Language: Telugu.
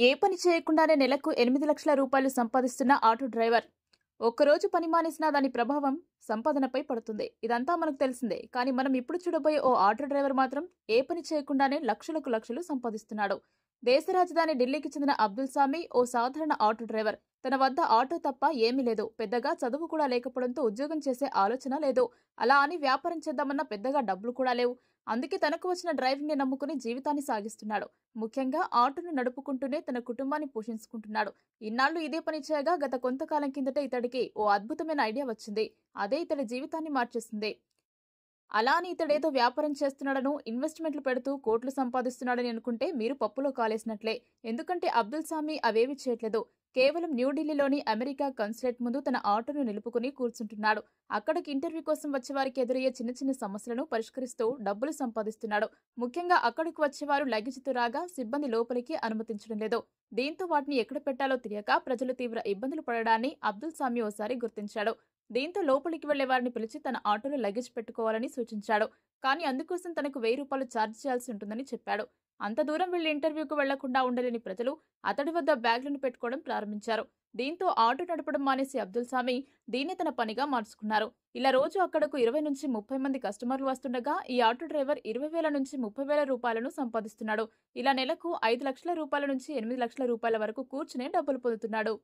ఏ పని చేయకుండానే నెలకు 8 లక్షల రూపాయలు సంపాదిస్తున్న ఆటో డ్రైవర్. ఒక్కరోజు పని మానేసినా దాని ప్రభావం సంపాదనపై పడుతుంది. ఇదంతా మనకు తెలిసిందే. కానీ మనం ఇప్పుడు చూడబోయే ఓ ఆటో డ్రైవర్ మాత్రం ఏ పని చేయకుండానే లక్షలకు లక్షలు సంపాదిస్తున్నాడు. దేశ రాజధాని ఢిల్లీకి చెందిన అబ్దుల్ సామి ఓ సాధారణ ఆటో డ్రైవర్. తన వద్ద ఆటో తప్ప ఏమీ లేదు. పెద్దగా చదువు కూడా లేకపోవడంతో ఉద్యోగం చేసే ఆలోచన లేదు. అలా అని వ్యాపారం చేద్దామన్నా పెద్దగా డబ్బులు కూడా లేవు. అందుకే తనకు వచ్చిన డ్రైవింగ్ ని నమ్ముకుని జీవితాన్ని సాగిస్తున్నాడు. ముఖ్యంగా ఆటోను నడుపుకుంటూనే తన కుటుంబాన్ని పోషించుకుంటున్నాడు. ఇన్నాళ్లు ఇదే పని చేయగా గత కొంతకాలం కిందట ఇతడికి ఓ అద్భుతమైన ఐడియా వచ్చింది. అదే ఇతడి జీవితాన్ని మార్చేసింది. అలా అని ఇతడేదో వ్యాపారం చేస్తున్నాడను, ఇన్వెస్ట్మెంట్లు పెడుతూ కోట్లు సంపాదిస్తున్నాడని అనుకుంటే మీరు పప్పులో కాలేసినట్లే. ఎందుకంటే అబ్దుల్ సామి అవేమీ చేయట్లేదు. కేవలం న్యూఢిల్లీలోని అమెరికా కన్సులేట్ ముందు తన ఆటోను నిలుపుకుని కూర్చుంటున్నాడు. అక్కడికి ఇంటర్వ్యూ కోసం వచ్చేవారికి ఎదురయ్యే చిన్న చిన్న సమస్యలను పరిష్కరిస్తూ డబ్బులు సంపాదిస్తున్నాడు. ముఖ్యంగా అక్కడికి వచ్చేవారు లగేజ్తో రాగా సిబ్బంది లోపలికి అనుమతించడం లేదు. దీంతో వాటిని ఎక్కడ పెట్టాలో తెలియక ప్రజలు తీవ్ర ఇబ్బందులు పడడాన్ని అబ్దుల్ సామి ఓసారి గుర్తించాడు. దీంతో లోపలికి వెళ్లే వారిని పిలిచి తన ఆటోలో లగేజ్ పెట్టుకోవాలని సూచించాడు. కానీ అందుకోసం తనకు 1000 రూపాయలు ఛార్జ్ చేయాల్సి ఉంటుందని చెప్పాడు. అంత దూరం వెళ్లి ఇంటర్వ్యూకు వెళ్లకుండా ఉండలేని ప్రజలు అతడి వద్ద బ్యాగ్లను పెట్టుకోవడం ప్రారంభించారు. దీంతో ఆటో నడపడం మానేసి అబ్దుల్ సామి దీన్ని తన పనిగా మార్చుకున్నారు. ఇలా రోజు అక్కడకు 20 నుంచి 30 మంది కస్టమర్లు వస్తుండగా ఈ ఆటో డ్రైవర్ 20,000 నుంచి 30,000 రూపాయలను సంపాదిస్తున్నాడు. ఇలా నెలకు 5 లక్షల రూపాయల నుంచి 8 లక్షల రూపాయల వరకు కూర్చునే డబ్బులు పొందుతున్నాడు.